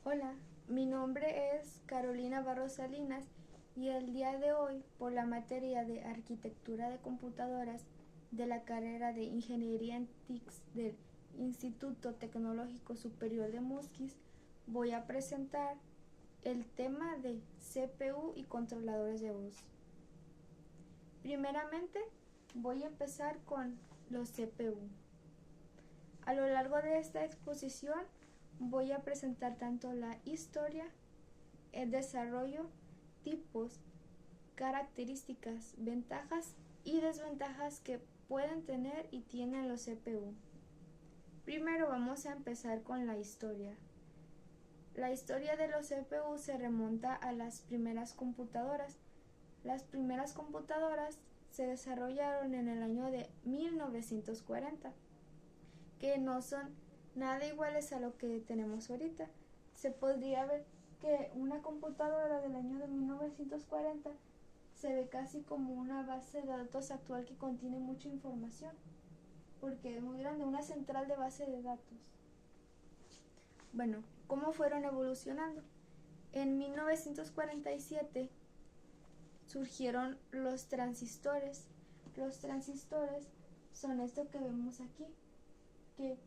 Hola, mi nombre es Carolina Barros Salinas y el día de hoy, por la materia de Arquitectura de Computadoras de la carrera de Ingeniería en TICS del Instituto Tecnológico Superior de Musquis, voy a presentar el tema de CPU y controladores de voz. Primeramente, voy a empezar con los CPU. A lo largo de esta exposición voy a presentar tanto la historia, el desarrollo, tipos, características, ventajas y desventajas que pueden tener y tienen los CPU. Primero vamos a empezar con la historia. La historia de los CPU se remonta a las primeras computadoras. Las primeras computadoras se desarrollaron en el año de 1940, que no son nada iguales a lo que tenemos ahorita. Se podría ver que una computadora del año de 1940 se ve casi como una base de datos actual que contiene mucha información, porque es muy grande, una central de base de datos. Bueno, ¿cómo fueron evolucionando? En 1947 surgieron los transistores. Los transistores son esto que vemos aquí, que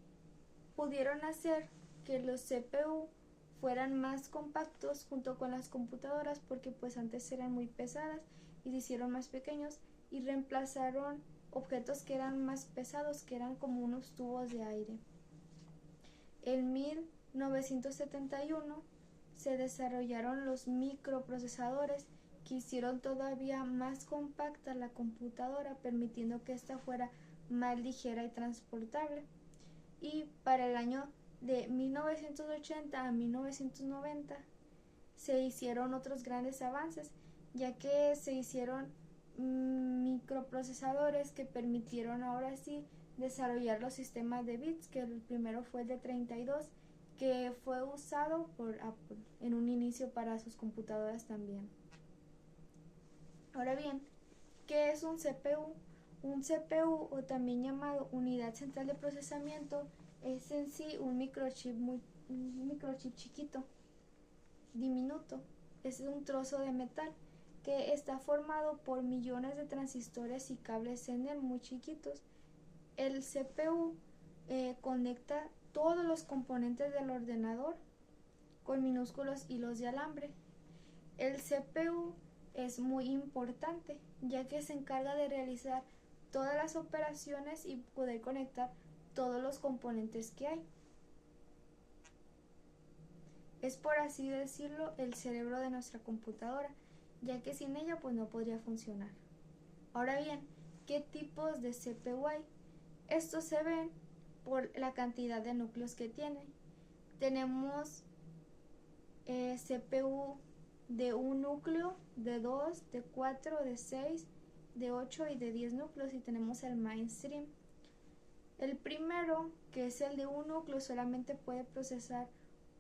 pudieron hacer que los CPU fueran más compactos junto con las computadoras, porque pues antes eran muy pesadas y se hicieron más pequeños y reemplazaron objetos que eran más pesados, que eran como unos tubos de aire. En 1971 se desarrollaron los microprocesadores, que hicieron todavía más compacta la computadora, permitiendo que ésta fuera más ligera y transportable. Y para el año de 1980 a 1990 se hicieron otros grandes avances, ya que se hicieron microprocesadores que permitieron ahora sí desarrollar los sistemas de bits, que el primero fue el de 32, que fue usado por Apple en un inicio para sus computadoras también. Ahora bien, ¿qué es un CPU? Un CPU, o también llamado unidad central de procesamiento, es en sí un microchip chiquito, diminuto. Es un trozo de metal que está formado por millones de transistores y cables Zener muy chiquitos. El CPU conecta todos los componentes del ordenador con minúsculos hilos de alambre. El CPU es muy importante, ya que se encarga de realizar todas las operaciones y poder conectar todos los componentes que hay. Es, por así decirlo, el cerebro de nuestra computadora, ya que sin ella pues no podría funcionar. Ahora bien, ¿qué tipos de CPU hay? Estos se ven por la cantidad de núcleos que tienen. Tenemos CPU de un núcleo, de 2, de 4, de 6, de 8 y de 10 núcleos, y tenemos el mainstream. El primero, que es el de un núcleo, solamente puede procesar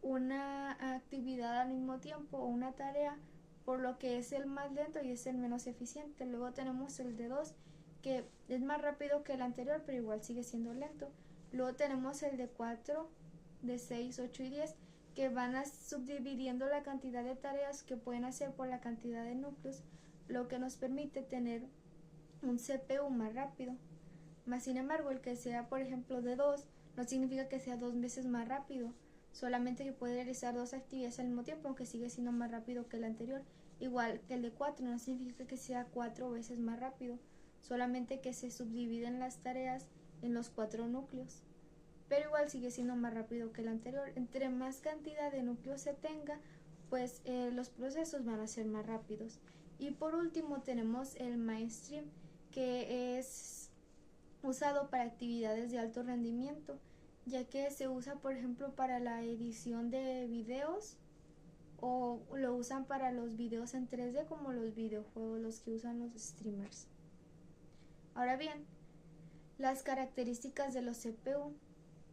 una actividad al mismo tiempo o una tarea, por lo que es el más lento y es el menos eficiente. Luego tenemos el de 2, que es más rápido que el anterior, pero igual sigue siendo lento. Luego tenemos el de 4, de 6, 8 y 10, que van a subdividiendo la cantidad de tareas que pueden hacer por la cantidad de núcleos, lo que nos permite tener un CPU más rápido. Más sin embargo, el que sea, por ejemplo, de 2 no significa que sea 2 veces más rápido, solamente que puede realizar dos actividades al mismo tiempo, aunque sigue siendo más rápido que el anterior. Igual que el de 4 no significa que sea 4 veces más rápido, solamente que se subdividen las tareas en los 4 núcleos, pero igual sigue siendo más rápido que el anterior. Entre más cantidad de núcleos se tenga, pues los procesos van a ser más rápidos. Y por último tenemos el mainstream, que es usado para actividades de alto rendimiento, ya que se usa, por ejemplo, para la edición de videos, o lo usan para los videos en 3D, como los videojuegos, los que usan los streamers. Ahora bien, las características de los CPU.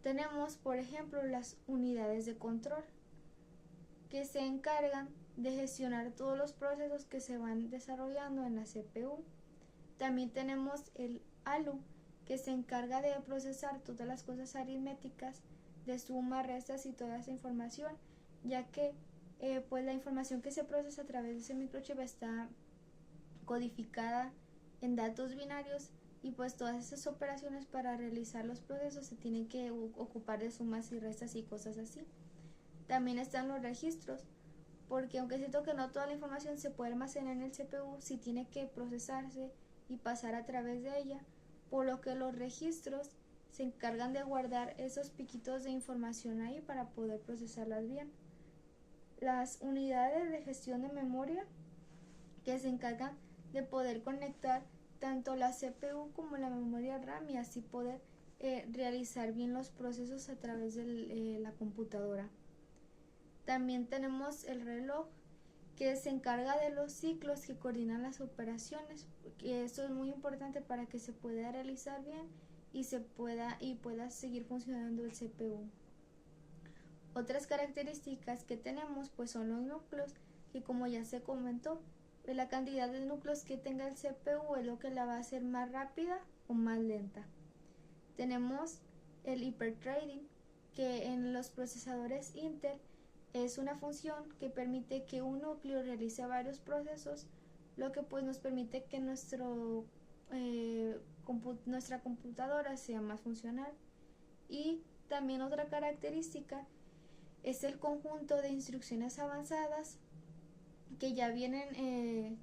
Tenemos, por ejemplo, las unidades de control, que se encargan de gestionar todos los procesos que se van desarrollando en la CPU. También tenemos el ALU, que se encarga de procesar todas las cosas aritméticas, de suma, restas y toda esa información, ya que pues la información que se procesa a través de ese microchip está codificada en datos binarios, y pues todas esas operaciones para realizar los procesos se tienen que ocupar de sumas y restas y cosas así. También están los registros, porque aunque siento que no toda la información se puede almacenar en el CPU, sí tiene que procesarse y pasar a través de ella, por lo que los registros se encargan de guardar esos piquitos de información ahí para poder procesarlas bien. Las unidades de gestión de memoria, que se encargan de poder conectar tanto la CPU como la memoria RAM y así poder realizar bien los procesos a través de la computadora. También tenemos el reloj, que se encarga de los ciclos que coordinan las operaciones, que esto es muy importante para que se pueda realizar bien y pueda seguir funcionando el CPU. Otras características que tenemos pues son los núcleos, que como ya se comentó, la cantidad de núcleos que tenga el CPU es lo que la va a hacer más rápida o más lenta. Tenemos el hiperthreading, que en los procesadores Intel es una función que permite que un núcleo realice varios procesos, lo que pues nos permite que nuestra computadora sea más funcional. Y también otra característica es el conjunto de instrucciones avanzadas, que ya vienen,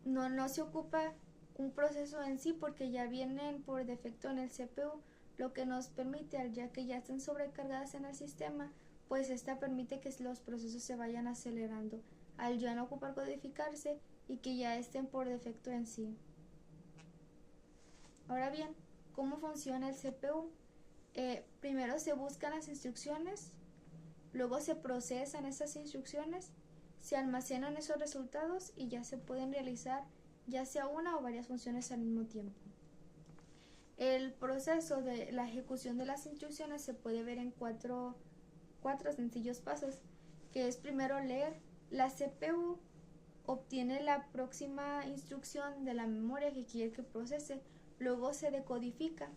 no se ocupa un proceso en sí porque ya vienen por defecto en el CPU, lo que nos permite, ya que ya están sobrecargadas en el sistema, pues esta permite que los procesos se vayan acelerando al ya no ocupar codificarse y que ya estén por defecto en sí. Ahora bien, ¿cómo funciona el CPU? Primero se buscan las instrucciones, luego se procesan esas instrucciones, se almacenan esos resultados y ya se pueden realizar ya sea una o varias funciones al mismo tiempo. El proceso de la ejecución de las instrucciones se puede ver en cuatro sencillos pasos, que es primero leer. La CPU obtiene la próxima instrucción de la memoria que quiere que procese, luego se decodifica.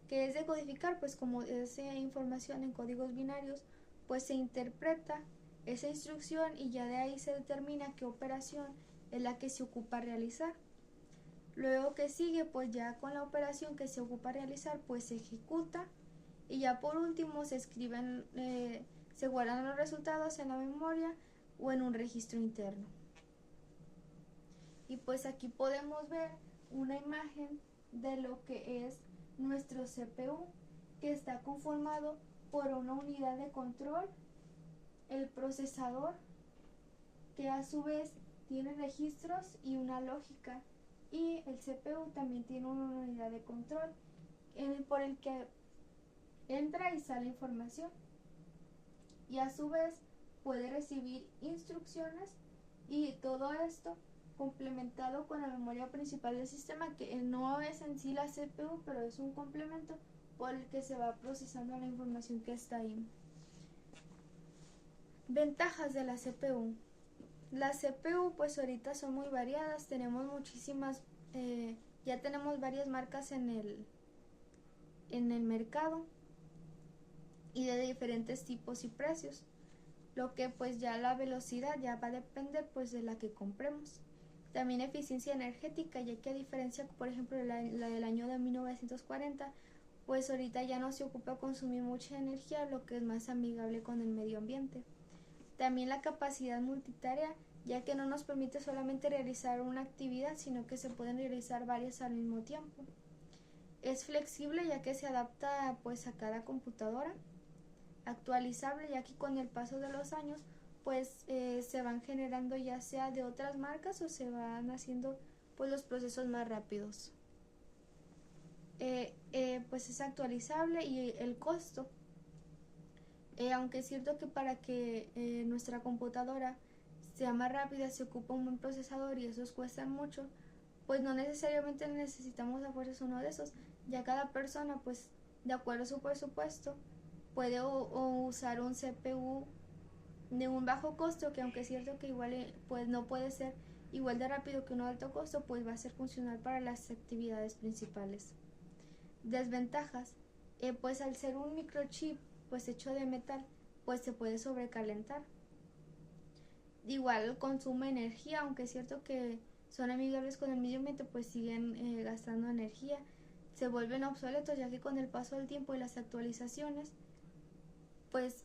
¿Qué es decodificar? Pues como es información en códigos binarios, pues se interpreta esa instrucción y ya de ahí se determina qué operación es la que se ocupa realizar. Luego que sigue, pues ya con la operación que se ocupa realizar, pues se ejecuta, y ya por último se escriben, se guardan los resultados en la memoria o en un registro interno. Y pues aquí podemos ver una imagen de lo que es nuestro CPU, que está conformado por una unidad de control, el procesador, que a su vez tiene registros y una lógica, y el CPU también tiene una unidad de control por el que entra y sale información, y a su vez puede recibir instrucciones, y todo esto complementado con la memoria principal del sistema, que no es en sí la CPU, pero es un complemento por el que se va procesando la información que está ahí. Ventajas de la CPU. La CPU pues ahorita son muy variadas, tenemos muchísimas, ya tenemos varias marcas en el mercado y de diferentes tipos y precios, lo que pues ya la velocidad ya va a depender pues de la que compremos. También eficiencia energética, ya que a diferencia por ejemplo la del año de 1940, pues ahorita ya no se ocupa consumir mucha energía, lo que es más amigable con el medio ambiente. También la capacidad multitarea, ya que no nos permite solamente realizar una actividad, sino que se pueden realizar varias al mismo tiempo. Es flexible, ya que se adapta pues a cada computadora. Actualizable, ya que con el paso de los años pues se van generando ya sea de otras marcas o se van haciendo pues los procesos más rápidos. Pues es actualizable, y el costo, aunque es cierto que para que nuestra computadora sea más rápida se ocupa un buen procesador y esos cuestan mucho, pues no necesariamente necesitamos a fuerzas uno de esos, ya cada persona pues de acuerdo a su presupuesto puede o usar un CPU de un bajo costo, que aunque es cierto que igual pues no puede ser igual de rápido que uno de alto costo, pues va a ser funcional para las actividades principales. Desventajas, pues al ser un microchip pues hecho de metal, pues se puede sobrecalentar. Igual consume energía, aunque es cierto que son amigables con el medio ambiente, pues siguen gastando energía. Se vuelven obsoletos ya que con el paso del tiempo y las actualizaciones, pues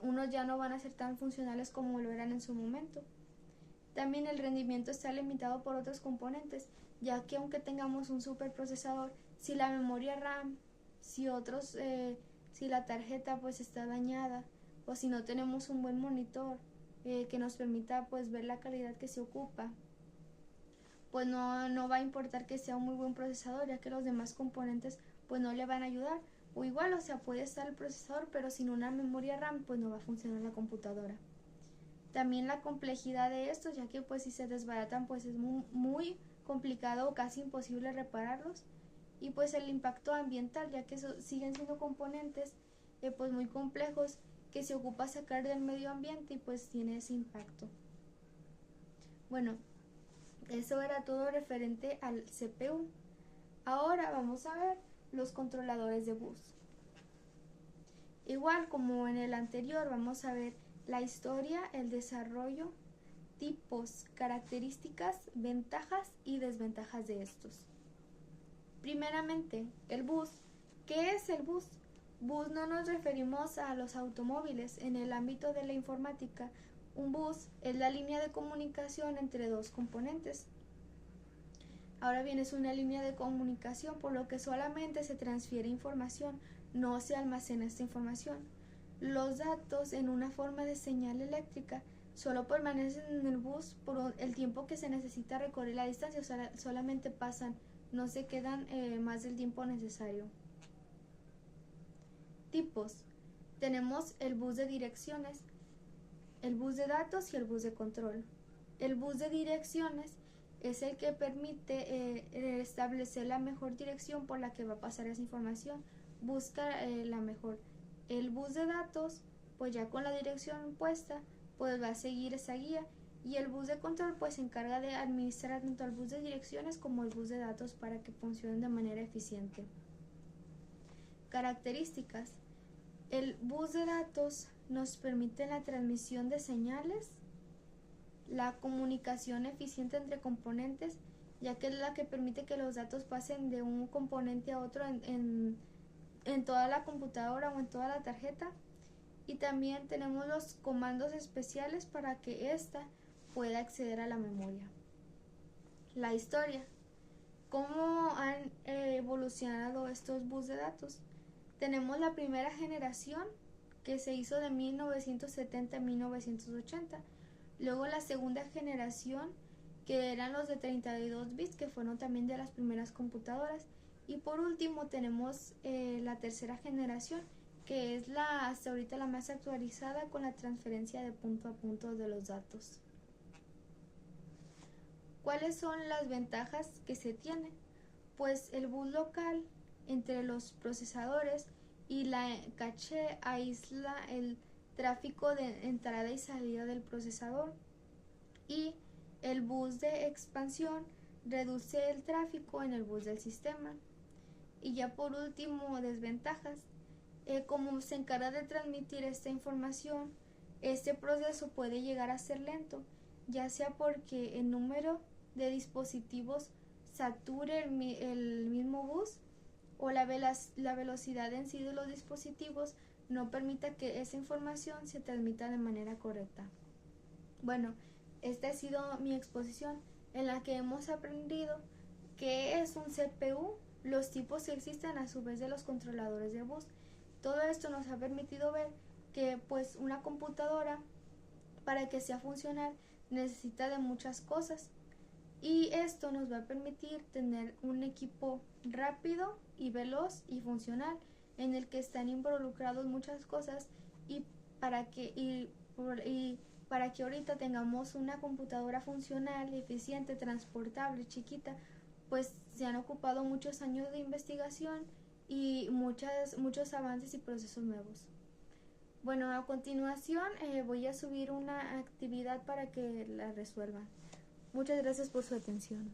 unos ya no van a ser tan funcionales como lo eran en su momento. También el rendimiento está limitado por otros componentes, ya que aunque tengamos un superprocesador, si la memoria RAM, si la tarjeta pues está dañada, o si no tenemos un buen monitor que nos permita pues ver la calidad que se ocupa, pues no va a importar que sea un muy buen procesador, ya que los demás componentes pues no le van a ayudar. O igual, o sea, puede estar el procesador, pero sin una memoria RAM pues no va a funcionar la computadora. También la complejidad de estos, ya que pues si se desbaratan pues es muy complicado o casi imposible repararlos. Y pues el impacto ambiental, ya que siguen siendo componentes pues muy complejos que se ocupa sacar del medio ambiente y pues tiene ese impacto. Bueno, eso era todo referente al CPU. Ahora vamos a ver los controladores de bus. Igual como en el anterior, vamos a ver la historia, el desarrollo, tipos, características, ventajas y desventajas de estos. Primeramente, el bus. ¿Qué es el bus? Bus no nos referimos a los automóviles. En el ámbito de la informática, un bus es la línea de comunicación entre dos componentes. Ahora bien, es una línea de comunicación, por lo que solamente se transfiere información, no se almacena esta información. Los datos en una forma de señal eléctrica solo permanecen en el bus por el tiempo que se necesita recorrer la distancia, o sea, solamente pasan, no se quedan más del tiempo necesario. Tipos. Tenemos el bus de direcciones, el bus de datos y el bus de control. El bus de direcciones es el que permite establecer la mejor dirección por la que va a pasar esa información, busca la mejor. El bus de datos, pues ya con la dirección puesta, pues va a seguir esa guía, y el bus de control pues se encarga de administrar tanto el bus de direcciones como el bus de datos para que funcionen de manera eficiente. Características. El bus de datos nos permite la transmisión de señales, la comunicación eficiente entre componentes, ya que es la que permite que los datos pasen de un componente a otro en toda la computadora o en toda la tarjeta. Y también tenemos los comandos especiales para que ésta pueda acceder a la memoria. La historia. ¿Cómo han evolucionado estos bus de datos? Tenemos la primera generación que se hizo de 1970 a 1980. Luego la segunda generación, que eran los de 32 bits, que fueron también de las primeras computadoras. Y por último tenemos la tercera generación, que es hasta ahorita la más actualizada, con la transferencia de punto a punto de los datos. ¿Cuáles son las ventajas que se tienen? Pues el bus local entre los procesadores y la caché aísla el tráfico de entrada y salida del procesador, y el bus de expansión reduce el tráfico en el bus del sistema. Y ya por último, desventajas. Como se encarga de transmitir esta información, este proceso puede llegar a ser lento, ya sea porque el número de dispositivos sature el mismo bus, o la velocidad en sí de los dispositivos no permita que esa información se transmita de manera correcta. Bueno, esta ha sido mi exposición, en la que hemos aprendido qué es un CPU, los tipos que existen a su vez de los controladores de bus. Todo esto nos ha permitido ver que pues una computadora, para que sea funcional, necesita de muchas cosas, y esto nos va a permitir tener un equipo rápido y veloz y funcional, en el que están involucrados muchas cosas, y para que ahorita tengamos una computadora funcional, eficiente, transportable, chiquita, pues se han ocupado muchos años de investigación y muchos avances y procesos nuevos. Bueno, a continuación voy a subir una actividad para que la resuelvan. Muchas gracias por su atención.